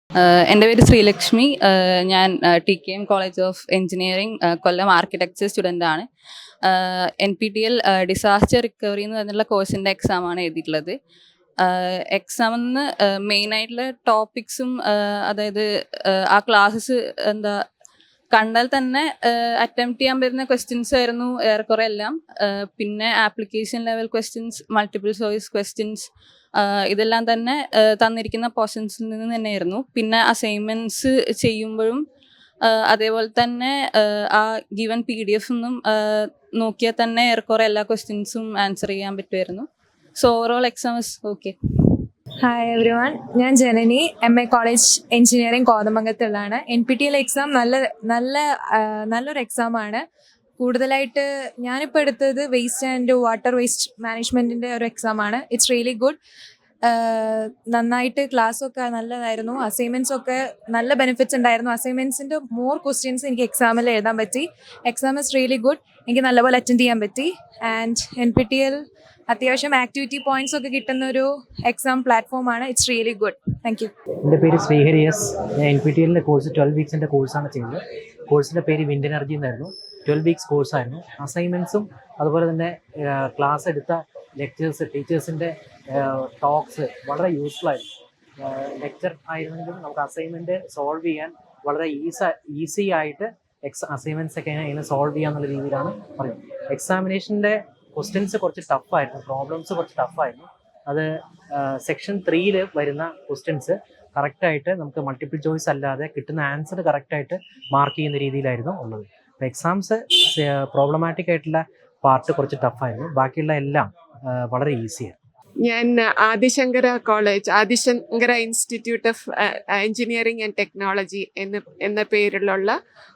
എൻ്റെ പേര് ശ്രീലക്ഷ്മി. ഞാൻ TKM college of engineering Kollam architecture student ആണ്. NPTEL ഡിസാസ്റ്റർ റിക്കവറി എന്ന് പറഞ്ഞുള്ള കോഴ്സിൻ്റെ എക്സാമാണ് എഴുതിയിട്ടുള്ളത്. എക്സാമിന് മെയിനായിട്ടുള്ള ടോപ്പിക്സും അതായത് ആ ക്ലാസ്സസ് എന്താ കണ്ടാൽ തന്നെ അറ്റംപ്റ്റ് ചെയ്യാൻ പറ്റുന്ന ക്വസ്റ്റ്യൻസ് ആയിരുന്നു ഏറെക്കുറെ എല്ലാം. പിന്നെ application level questions, multiple choice questions, ഇതെല്ലാം തന്നെ തന്നിരിക്കുന്ന പോർഷൻസിൽ നിന്ന് തന്നെയായിരുന്നു. പിന്നെ അസൈൻമെൻറ്റ്സ് ചെയ്യുമ്പോഴും അതേപോലെ തന്നെ ആ ഗിവൺ PDF ഒന്നും നോക്കിയാൽ തന്നെ ഏറെക്കുറെ എല്ലാ ക്വസ്റ്റ്യൻസും ആൻസർ ചെയ്യാൻ പറ്റുമായിരുന്നു. So overall exam is okay. Hi everyone, ഞാൻ ജനനി, MA കോളേജ് എഞ്ചിനീയറിംഗ് കോതമംഗലത്തുള്ളതാണ്. NPTEL എക്സാം നല്ലൊരു എക്സാമാണ്. കൂടുതലായിട്ട് ഞാനിപ്പോൾ എടുത്തത് വേസ്റ്റ് ആൻഡ് വാട്ടർ വേസ്റ്റ് മാനേജ്മെൻറ്റിൻ്റെ ഒരു എക്സാമാണ്. It's really good. നന്നായിട്ട് ക്ലാസ്സൊക്കെ നല്ലതായിരുന്നു. അസൈൻമെൻറ്റ്സ് ഒക്കെ നല്ല ബെനിഫിറ്റ്സ് ഉണ്ടായിരുന്നു. അസൈൻമെൻറ്റ്സിൻ്റെ മോർ ക്വസ്റ്റ്യൻസ് എനിക്ക് എക്സാമിൽ എഴുതാൻ പറ്റി. Exam is really good. എനിക്ക് നല്ലപോലെ അറ്റൻഡ് ചെയ്യാൻ പറ്റി. ആൻഡ് NPTEL അത്യാവശ്യം ആക്ടിവിറ്റി പോയിന്റ്സ് ഒക്കെ കിട്ടുന്ന ഒരു എക്സാം പ്ലാറ്റ്ഫോമാണ്. It's really good. Thank you. എൻ്റെ പേര് ശ്രീഹരി എസ്. ഞാൻ NPTEL കോഴ്സ് 12 വീക്സിൻ്റെ കോഴ്സാണ് ചെയ്യുന്നത്. കോഴ്സിൻ്റെ പേര് വിൻഡ് എനർജി എന്നായിരുന്നു. 12 വീക്സ് കോഴ്സായിരുന്നു. അസൈൻമെൻറ്റ്സും അതുപോലെ തന്നെ ക്ലാസ് എടുത്ത ടീച്ചേഴ്സിൻ്റെ ടോക്സ് വളരെ യൂസ്ഫുൾ ആയിരുന്നു. ലെക്ചർ ആയിരുന്നെങ്കിലും നമുക്ക് അസൈൻമെൻറ്റ് സോൾവ് ചെയ്യാൻ വളരെ ഈസി ആയിട്ട് അസൈൻമെൻറ്റ്സ് ഒക്കെ എങ്ങനെ സോൾവ് ചെയ്യാന്നുള്ള രീതിയിലാണ് പറയുന്നത്. എക്സാമിനേഷൻ്റെ ക്വസ്റ്റ്യൻസ് കുറച്ച് ടഫായിരുന്നു, പ്രോബ്ലംസ് കുറച്ച് ടഫായിരുന്നു. അത് സെക്ഷൻ 3 വരുന്ന ക്വസ്റ്റ്യൻസ് കറക്റ്റായിട്ട് നമുക്ക് മൾട്ടിപ്പിൾ ചോയ്സ് അല്ലാതെ കിട്ടുന്ന ആൻസർ കറക്റ്റായിട്ട് മാർക്ക് ചെയ്യുന്ന രീതിയിലായിരുന്നു ഉള്ളത്. അപ്പോൾ എക്സാംസ് പ്രോബ്ലമാറ്റിക് ആയിട്ടുള്ള പാർട്ട് കുറച്ച് ടഫായിരുന്നു, ബാക്കിയുള്ള എല്ലാം വളരെ ഈസിയായിരുന്നു. ഞാൻ Adi Shankara institute of engineering and technology എന്ന പേരിലുള്ള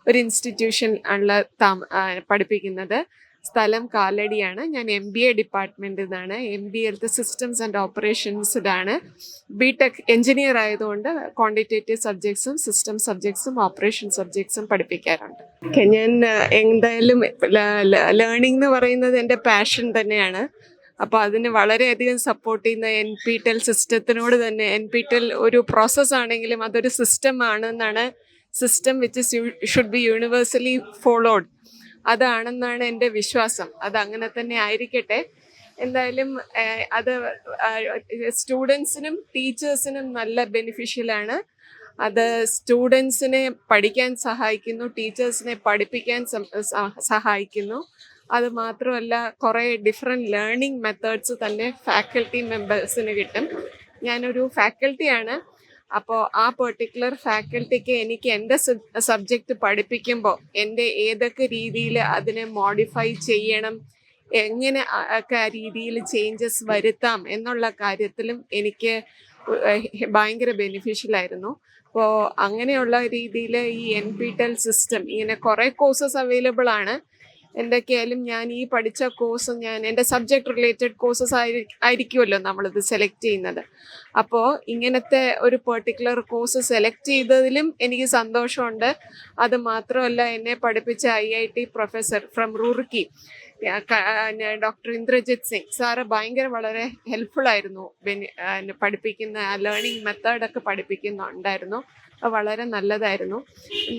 ഒരു ഇൻസ്റ്റിറ്റ്യൂഷൻ ആണ് പഠിപ്പിക്കുന്നത്. സ്ഥലം കാലടിയാണ്. ഞാൻ MBA ഡിപ്പാർട്ട്മെൻറ്റിൽ നിന്നാണ്. MBA സിസ്റ്റംസ് ആൻഡ് ഓപ്പറേഷൻസിലാണ്. BTech എഞ്ചിനീയർ ആയതുകൊണ്ട് ക്വാണ്ടിറ്റേറ്റീവ് സബ്ജക്ട്സും സിസ്റ്റം സബ്ജക്ട്സും ഓപ്പറേഷൻ സബ്ജക്ട്സും പഠിപ്പിക്കാറുണ്ട്. ഞാൻ എന്തായാലും ലേണിംഗ് എന്ന് പറയുന്നത് എൻ്റെ പാഷൻ തന്നെയാണ്. അപ്പോൾ അതിന് വളരെയധികം സപ്പോർട്ട് ചെയ്യുന്ന NPTEL സിസ്റ്റത്തിനോട് തന്നെ, NPTEL ഒരു പ്രോസസ്സാണെങ്കിലും അതൊരു സിസ്റ്റം ആണെന്നാണ്, system which should be universally followed, അതാണെന്നാണ് എൻ്റെ വിശ്വാസം. അതങ്ങനെ തന്നെ ആയിരിക്കട്ടെ. എന്തായാലും അത് സ്റ്റുഡൻസിനും ടീച്ചേഴ്സിനും നല്ല ബെനിഫിഷ്യലാണ്. അത് സ്റ്റുഡൻസിനെ പഠിക്കാൻ സഹായിക്കുന്നു, ടീച്ചേഴ്സിനെ പഠിപ്പിക്കാൻ സഹായിക്കുന്നു. അത് മാത്രമല്ല, കുറേ ഡിഫറെൻറ്റ് ലേണിംഗ് മെത്തേഡ്സ് തന്നെ ഫാക്കൽറ്റി മെമ്പേഴ്സിന് കിട്ടും. ഞാനൊരു ഫാക്കൽറ്റിയാണ്. അപ്പോൾ ആ പെർട്ടിക്കുലർ ഫാക്കൽറ്റിക്ക് എനിക്ക് എൻ്റെ സബ്ജക്റ്റ് പഠിപ്പിക്കുമ്പോൾ എൻ്റെ ഏതൊക്കെ രീതിയിൽ അതിനെ മോഡിഫൈ ചെയ്യണം, എങ്ങനെ ഒക്കെ രീതിയിൽ ചേഞ്ചസ് വരുത്താം എന്നുള്ള കാര്യത്തിലും എനിക്ക് ഭയങ്കര ബെനിഫിഷ്യലായിരുന്നു. അപ്പോൾ അങ്ങനെയുള്ള രീതിയിൽ ഈ NPTEL സിസ്റ്റം, ഇങ്ങനെ കുറേ കോഴ്സസ് അവൈലബിൾ ആണ്. എന്തൊക്കെയായാലും ഞാൻ ഈ പഠിച്ച കോഴ്സ്, എൻ്റെ സബ്ജക്റ്റ് റിലേറ്റഡ് കോഴ്സസ് ആയിരിക്കുമല്ലോ നമ്മളിത് സെലക്ട് ചെയ്യുന്നത്. അപ്പോൾ ഇങ്ങനത്തെ ഒരു പെർട്ടിക്കുലർ കോഴ്സ് സെലക്ട് ചെയ്തതിലും എനിക്ക് സന്തോഷമുണ്ട്. അത് മാത്രമല്ല, എന്നെ പഠിപ്പിച്ച IIT professor from Roorkee, doctor Indrajit Singh sir വളരെ ഹെൽപ്ഫുള്ളായിരുന്നു. പഠിപ്പിക്കുന്ന ലേണിംഗ് മെത്തേഡൊക്കെ പഠിപ്പിക്കുന്നുണ്ടായിരുന്നു. വളരെ നല്ലതായിരുന്നു.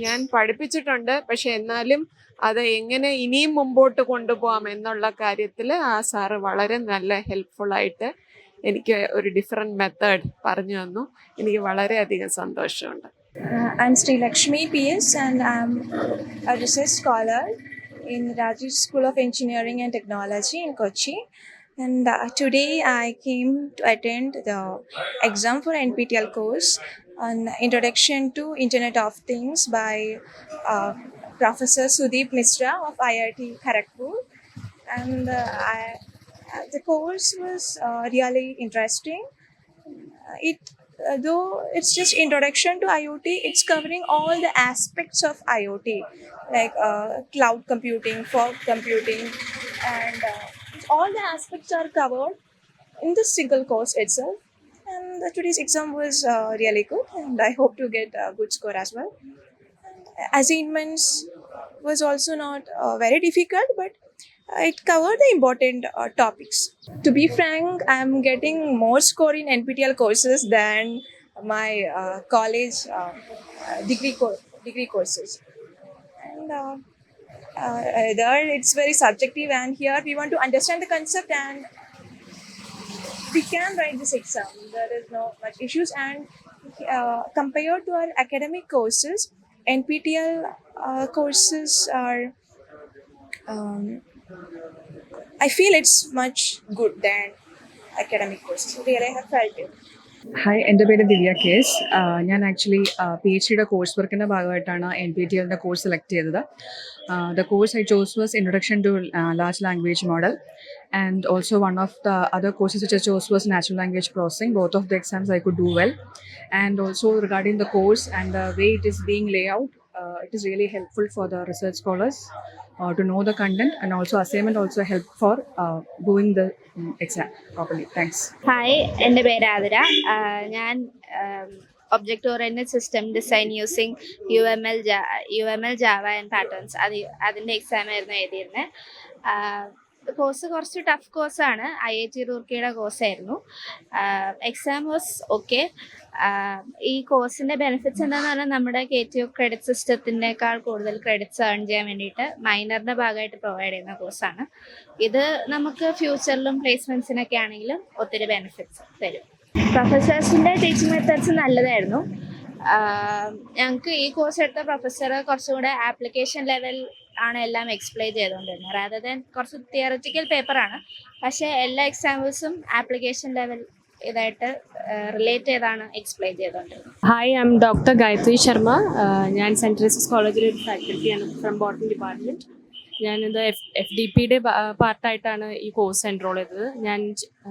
ഞാൻ പഠിപ്പിച്ചിട്ടുണ്ട്, പക്ഷെ എന്നാലും അത് എങ്ങനെ ഇനിയും മുമ്പോട്ട് കൊണ്ടുപോകാം എന്നുള്ള കാര്യത്തിൽ ആ സാറ് വളരെ നല്ല ഹെൽപ്ഫുള്ളായിട്ട് എനിക്ക് ഒരു ഡിഫറെൻറ്റ് മെത്തേഡ് പറഞ്ഞു തന്നു. എനിക്ക് വളരെയധികം സന്തോഷമുണ്ട്. I'm Srilakshmi PS and I'm a research scholar in Rajiv School of Engineering and Technology in Kochi. And today I came to attend the exam for NPTEL course on Introduction to Internet of Things by Professor Sudeep Misra of IIT Kharagpur. And the course was really interesting. Though it's just introduction to IoT, it's covering all the aspects of IoT, like cloud computing, fog computing, and all the aspects are covered in the single course itself. And today's exam was really good, and I hope to get a good score as well. Assignments was also not very difficult, but it covered the important topics. To be frank, I'm getting more score in NPTEL courses than my college degree courses. And there it's very subjective, and here we want to understand the concept and we can write this exam. There is no much issues, and compared to our academic courses, NPTEL courses are um, I feel it's much good than academic courses. Really, I have felt it. Hi, എൻ്റെ പേര് ദിവ്യ കേസ്. ഞാൻ actually P H ഡിയുടെ course വർക്കിൻ്റെ ഭാഗമായിട്ടാണ് NPTEL course select ചെയ്തത്. The course I chose was introduction to large language model, and also one of the other courses which I chose was natural language processing. Both of the exams I could do well. And also regarding the course and the way it is being laid out, it is really helpful for the research scholars to know the content, and also assignment also help for doing the exam properly. Thanks. ഹായ്, എൻ്റെ പേര് ആതിര. ഞാൻ object oriented system design using UML Java and patterns അതിൻ്റെ exam ആയിരുന്നു എഴുതിയിരുന്നത്. Course കുറച്ച് tough കോഴ്സാണ്. IIT റൂർക്കിയുടെ കോഴ്സായിരുന്നു. Exam was okay. ഈ കോഴ്സിൻ്റെ ബെനിഫിറ്റ്സ് എന്താണെന്ന് പറഞ്ഞാൽ നമ്മുടെ KTU ക്രെഡിറ്റ് സിസ്റ്റത്തിനേക്കാൾ കൂടുതൽ ക്രെഡിറ്റ്സ് ഏൺ ചെയ്യാൻ വേണ്ടിയിട്ട് മൈനറിൻ്റെ ഭാഗമായിട്ട് പ്രൊവൈഡ് ചെയ്യുന്ന കോഴ്സാണ്. ഇത് നമുക്ക് ഫ്യൂച്ചറിലും പ്ലേസ്മെൻറ്റ്സിനൊക്കെ ആണെങ്കിലും ഒത്തിരി ബെനിഫിറ്റ്സ് തരും. പ്രൊഫസേഴ്സിൻ്റെ ടീച്ചിങ് മെത്തേഡ്സ് നല്ലതായിരുന്നു. ഞങ്ങൾക്ക് ഈ കോഴ്സ് എടുത്ത പ്രൊഫസർ കുറച്ചുകൂടെ ആപ്ലിക്കേഷൻ ലെവൽ ആണ് എല്ലാം എക്സ്പ്ലെയിൻ ചെയ്തുകൊണ്ടിരുന്നത്, റാദർ ദാൻ കുറച്ച് തിയററ്റിക്കൽ പേപ്പറാണ്. പക്ഷേ എല്ലാ എക്സാമ്പിൾസും ആപ്ലിക്കേഷൻ ലെവൽ ഇതായിട്ട് റിലേറ്റ് ചെയ്താണ് എക്സ്പ്ലെയിൻ ചെയ്തുകൊണ്ടിരുന്നത്. Hi, I am doctor Gayathri Sharma. ഞാൻ സെൻറ്റ് തെരേസാസ് കോളേജിലെ ഒരു ഫാക്കൽറ്റിയാണ് ഫ്രം ബോട്ടണി ഡിപ്പാർട്ട്മെൻറ്റ്. ഞാനിത് FDPയുടെ പാർട്ടായിട്ടാണ് ഈ കോഴ്സ് എൻറോൾ ചെയ്തത്. ഞാൻ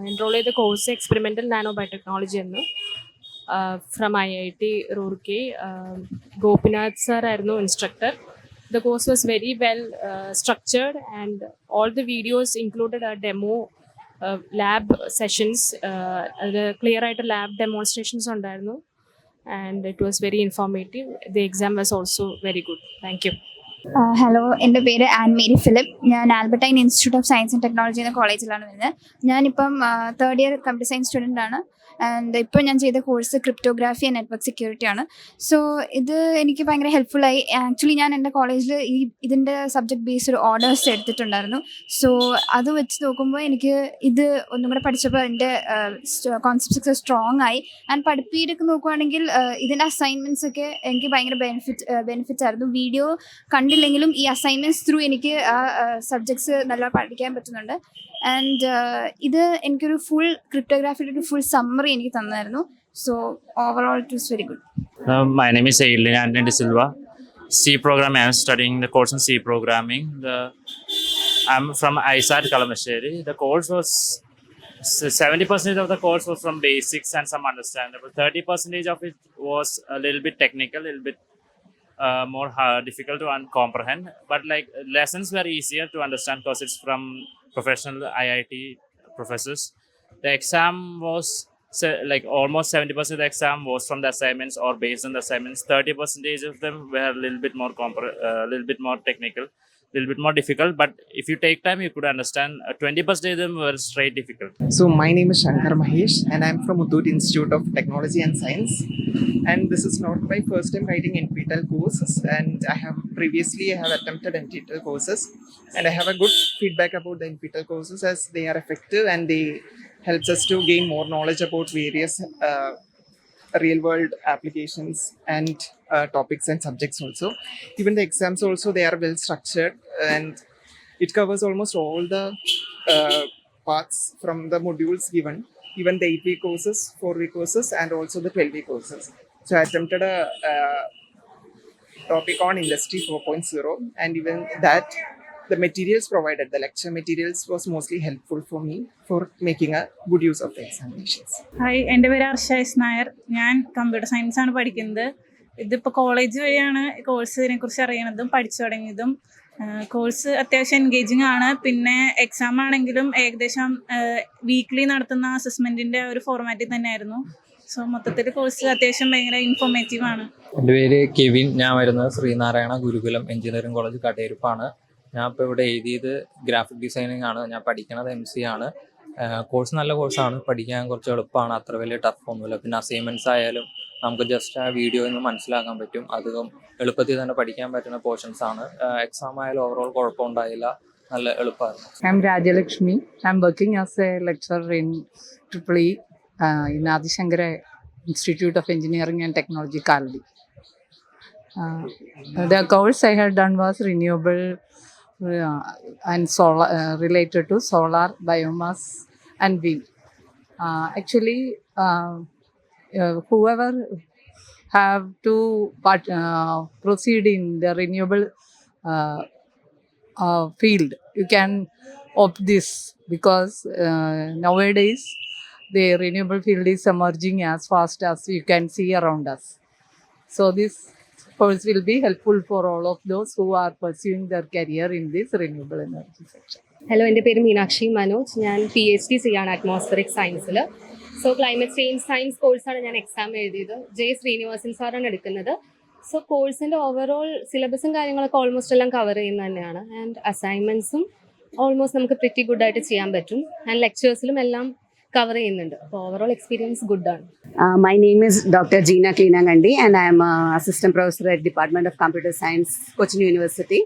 എൻറോൾ ചെയ്ത കോഴ്സ് എക്സ്പെരിമെൻ്റൽ നാനോ ബയോടെക്നോളജി എന്ന് from IIT Roorkee. Gopinath sir ആയിരുന്നു instructor. The course was very well structured, and all the videos included a demo lab sessions. Clear ആയിട്ട് lab demonstrations ഉണ്ടായിരുന്നു, and it was very informative. The exam was also very good. Thank you. Hello, എൻ്റെ പേര് Ann Mary Philip. ഞാൻ Albertian institute of science and technology എന്ന കോളേജിലാണ് വരുന്നത്. ഞാനിപ്പം third year computer science student ആണ്. ആൻഡ് ഇപ്പോൾ ഞാൻ ചെയ്ത കോഴ്സ് ക്രിപ്റ്റോഗ്രാഫി ആൻഡ് നെറ്റ്വർക്ക് സെക്യൂരിറ്റി ആണ്. സോ ഇത് എനിക്ക് ഭയങ്കര ഹെൽപ്ഫുള്ളായി. ആക്ച്വലി ഞാൻ എൻ്റെ കോളേജിൽ ഇതിൻ്റെ സബ്ജക്ട് ബേസ്ഡ് ഒരു ഓർഡേഴ്സ് എടുത്തിട്ടുണ്ടായിരുന്നു. സോ അത് വെച്ച് നോക്കുമ്പോൾ എനിക്ക് ഇത് ഒന്നും കൂടെ പഠിച്ചപ്പോൾ എൻ്റെ കോൺസെപ്റ്റ്സ് സ്ട്രോങ് ആയി. ആൻഡ് പഠിപ്പിയിട്ടൊക്കെ നോക്കുവാണെങ്കിൽ ഇതിൻ്റെ അസൈൻമെൻറ്റ്സ് ഒക്കെ എനിക്ക് ഭയങ്കര ബെനിഫിറ്റ്സ് ആയിരുന്നു. വീഡിയോ കണ്ടില്ലെങ്കിലും ഈ അസൈൻമെൻറ്റ്സ് ത്രൂ എനിക്ക് ആ സബ്ജക്ട്സ് നല്ല പഠിക്കാൻ പറ്റുന്നുണ്ട്. ആൻഡ് ഇത് എനിക്കൊരു ഫുൾ ക്രിപ്റ്റോഗ്രാഫിയുടെ ഒരു ഫുൾ സമ്മറി എനിക്ക് തന്നായിരുന്നു. So overall it was very good. My name is Ailin Anthony De Silva. C programming. I am studying the course in C programming. I'm from ISAT Kalamasheri. The course was 70% of the course was from basics and some understandable. 30% of it was a little bit technical, a little bit more difficult to comprehend. But like lessons were easier to understand because it's from professional IIT professors. The exam was like almost 70% of the exam was from the assignments or based on the assignments. 30% of them were a little bit more little bit more technical, a little bit more difficult. But if you take time, you could understand. 20% of them were straight difficult. So my name is Shankar Mahesh, and I'm from Muthoot Institute of Technology and Science. And this is not my first time writing NPTEL courses. And I have attempted NPTEL courses, and I have a good feedback about the NPTEL courses as they are effective and they helps us to gain more knowledge about various real world applications and topics and subjects also. Even the exams also, they are well structured, and it covers almost all the parts from the modules given, even the 8-week courses, 4-week courses, and also the 12-week courses. So I attempted a topic on Industry 4.0, and even that the materials provided, the lecture materials, was mostly helpful for me for making a good use of the examinations. Hi, എൻ്റെ പേര് Harsh S Nair. ഞാൻ computer science ആണ് പഠിക്കുന്നത്. ഇതിപ്പോൾ college വഴിയാണ് കോഴ്സിനെ കുറിച്ച് അറിയണതും പഠിച്ചു തുടങ്ങിയതും. കോഴ്സ് അത്യാവശ്യം എൻഗേജിങ് ആണ്. പിന്നെ എക്സാം ആണെങ്കിലും ഏകദേശം വീക്ക്ലി നടത്തുന്ന അസസ്മെൻറ്റിൻ്റെ ഒരു ഫോർമാറ്റിൽ തന്നെയായിരുന്നു. സോ മൊത്തത്തിൽ കോഴ്സ് അത്യാവശ്യം ഭയങ്കര ഇൻഫോർമേറ്റീവ് ആണ്. എൻ്റെ പേര് കെവിൻ. ഞാൻ വരുന്നത് ശ്രീനാരായണ ഗുരുകുലം എഞ്ചിനീയറിംഗ് കോളേജ് കടയിരുപ്പാണ്. ഞാൻ ഇപ്പോൾ ഇവിടെ എഴുതിയത് ഗ്രാഫിക് ഡിസൈനിങ് ആണ്. ഞാൻ പഠിക്കുന്നത് MC ആണ്. കോഴ്സ് നല്ല കോഴ്സാണ്, പഠിക്കാൻ കുറച്ച് എളുപ്പമാണ്, അത്ര വലിയ ടഫ് ഒന്നുമില്ല. പിന്നെ അസൈൻമെൻറ്റ്സ് ആയാലും നമുക്ക് ജസ്റ്റ് ആ വീഡിയോയിൽ നിന്ന് മനസ്സിലാക്കാൻ പറ്റും, അധികം എളുപ്പത്തിൽ തന്നെ പഠിക്കാൻ പറ്റുന്ന പോർഷൻസ് ആണ്. എക്സാം ആയാലും ഓവറോൾ കുഴപ്പമുണ്ടായില്ല, നല്ല എളുപ്പമായിരുന്നു. I'm Rajalakshmi. I'm working as a lecturer in EEE in Adi Shankara Institute of Engineering and Technology, Kaldi. The course I had done was renewable and solar related to solar, biomass, and wind. Actually, whoever have to proceed in the renewable field, you can opt this because nowadays the renewable field is emerging as fast as you can see around us. So this course will be helpful for all of those who are pursuing their career in this renewable energy section. Hello, എൻ്റെ പേര് മീനാക്ഷി മനോജ്. ഞാൻ PhD ചെയ്യാണ് atmospheric സയൻസിൽ. So climate change science കോഴ്സാണ് ഞാൻ exam എഴുതിയത്. J. Sreenivasan സാറാണ് എടുക്കുന്നത്. സോ കോഴ്സിൻ്റെ ഓവറോൾ സിലബസും കാര്യങ്ങളൊക്കെ ഓൾമോസ്റ്റ് എല്ലാം കവർ ചെയ്യുന്നത് തന്നെയാണ്. ആൻഡ് അസൈൻമെൻറ്റ്സും ഓൾമോസ്റ്റ് നമുക്ക് പ്രിറ്റി ഗുഡായിട്ട് ചെയ്യാൻ പറ്റും. ആൻഡ് ലെക്ചേഴ്സിലും എല്ലാം കവർ ചെയ്യുന്നുണ്ട്. അപ്പോൾ ഓവറോൾ എക്സ്പീരിയൻസ് ഗുഡാണ്. My name is Dr. Jeena Kleenangandi and I am assistant professor at Department of Computer Science, Cochin University.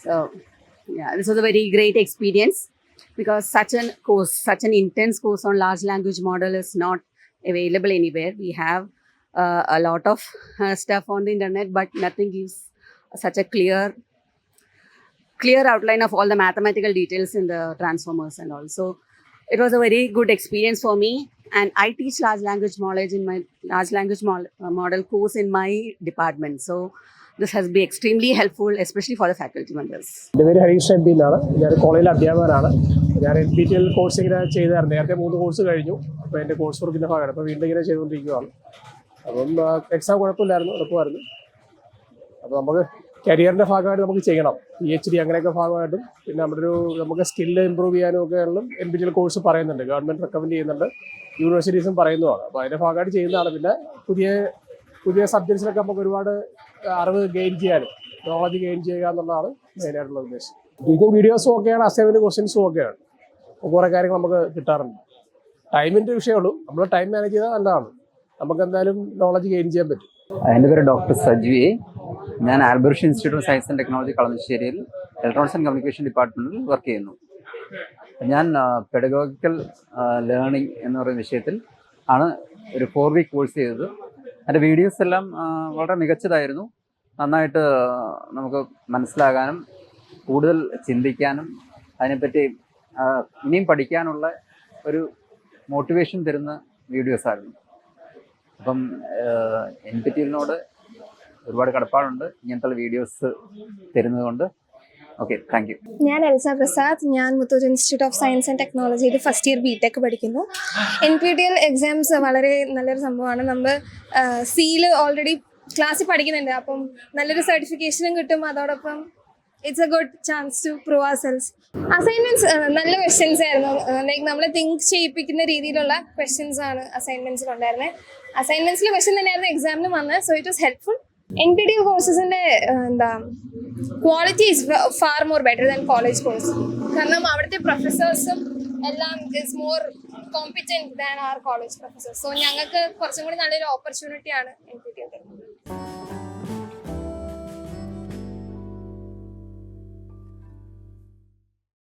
So yeah, this was a very great experience because such an intense course on large language model is not available anywhere. We have a lot of stuff on the internet, but nothing gives such a clear outline of all the mathematical details in the transformers and all. So it was a very good experience for me, and I teach large language model course in my department. So this has been extremely helpful, especially for the faculty members. എൻ്റെ പേര് Harish M P എന്നാണ്. ഞാൻ കോളേജിലെ അധ്യാപകനാണ്. ഞാൻ NPTEL course ഇങ്ങനെ ചെയ്തായിരുന്നു. നേരത്തെ 3 കോഴ്സ് കഴിഞ്ഞു. അപ്പോൾ എൻ്റെ കോഴ്സ് വർക്കിൻ്റെ ഭാഗമാണ്. അപ്പോൾ വീണ്ടും ഇങ്ങനെ ചെയ്തുകൊണ്ടിരിക്കുകയാണ്. അപ്പം എക്സാം കുഴപ്പമില്ലായിരുന്നു, എളുപ്പമായിരുന്നു. അപ്പോൾ നമുക്ക് കരിയറിൻ്റെ ഭാഗമായിട്ട് നമുക്ക് ചെയ്യണം. PhD അങ്ങനെയൊക്കെ ഭാഗമായിട്ടും പിന്നെ നമുക്ക് സ്കില്ല് ഇമ്പ്രൂവ് ചെയ്യാനും ഒക്കെ ഉള്ള NPTEL കോഴ്സ് പറയുന്നുണ്ട്, ഗവൺമെൻറ് റെക്കമെൻഡ് ചെയ്യുന്നുണ്ട്, യൂണിവേഴ്സിറ്റീസും പറയുന്നതാണ്. അപ്പോൾ അതിൻ്റെ ഭാഗമായിട്ട് ചെയ്യുന്നതാണ്. പിന്നെ പുതിയ സബ്ജക്ട്സിലൊക്കെ നമുക്ക് ഒരുപാട് അറിവ് ഗെയിൻ ചെയ്യാനും നോളജ് ഗെയിൻ ചെയ്യുക എന്നുള്ളതാണ് മെയിനായിട്ടുള്ള ഉദ്ദേശം. ടീച്ചിങ് വീഡിയോസും ഒക്കെയാണ്, അസൈൻമെൻറ്റ് ക്വസ്റ്റ്യൻസും ഒക്കെയാണ്. അപ്പോൾ കുറേ കാര്യങ്ങൾ നമുക്ക് കിട്ടാറുണ്ട്. ടൈമിൻ്റെ വിഷയമുള്ളൂ, നമ്മൾ ടൈം മാനേജ് ചെയ്താൽ നല്ലതാണ്, നമുക്ക് എന്തായാലും നോളജ് ഗെയിൻ ചെയ്യാൻ പറ്റും. എൻ്റെ പേര് ഡോക്ടർ സജ്വി. ഞാൻ Albert institute of science and technology കളമശ്ശേരിയിൽ ഇലക്ട്രോണിക്സ് ആൻഡ് കമ്മ്യൂണിക്കേഷൻ ഡിപ്പാർട്ട്മെൻറ്റിൽ വർക്ക് ചെയ്യുന്നു. ഞാൻ പെഡഗോഗിക്കൽ ലേണിംഗ് എന്ന് പറയുന്ന വിഷയത്തിൽ ആണ് ഒരു 4 വീക്ക് കോഴ്സ് ചെയ്തത്. എൻ്റെ വീഡിയോസ് എല്ലാം വളരെ മികച്ചതായിരുന്നു. നന്നായിട്ട് നമുക്ക് മനസ്സിലാകാനും കൂടുതൽ ചിന്തിക്കാനും അതിനെപ്പറ്റി ഇനിയും പഠിക്കാനുള്ള ഒരു മോട്ടിവേഷൻ തരുന്ന വീഡിയോസായിരുന്നു. അപ്പം NPTELനോട് ഒരുപാട് കടപ്പാടുണ്ട് ഇങ്ങനത്തെ വീഡിയോസ് തരുന്നതുകൊണ്ട്. Okay, thank you. ഞാൻ എൽസ പ്രസാദ്. ഞാൻ Muthoot institute of science and ടെക്നോളജിയിൽ ഫസ്റ്റ് ഇയർ BTech പഠിക്കുന്നു. NPTEL എക്സാംസ് വളരെ നല്ലൊരു സംഭവമാണ്. നമ്മൾ സിയിൽ ഓൾറെഡി ക്ലാസ്സിൽ പഠിക്കുന്നുണ്ട്, അപ്പം നല്ലൊരു സർട്ടിഫിക്കേഷനും കിട്ടും. അതോടൊപ്പം it's a good chance to prove ourselves. Assignments നല്ല ക്വസ്റ്റ്യൻസ് ആയിരുന്നു. ലൈക്ക് നമ്മളെ തിങ്ക് ചെയ്യിപ്പിക്കുന്ന രീതിയിലുള്ള ക്വസ്റ്റ്യൻസ് ആണ് അസൈൻമെൻറ്റ്സിൽ ഉണ്ടായിരുന്നത്. അസൈൻമെൻറ്റ്സിലെ ക്വസ്റ്റ്യൻ തന്നെയായിരുന്നു എക്സാമിന് വന്നത്. So it was helpful. NPTEL കോഴ്സസിൻ്റെ quality is far more better than college course. കാരണം അവിടുത്തെ പ്രൊഫസേഴ്സും എല്ലാം is more competent than our college professors. So ഞങ്ങൾക്ക് കുറച്ചും കൂടി നല്ലൊരു ഓപ്പർച്യൂണിറ്റിയാണ് NPTEL തരുന്നത്.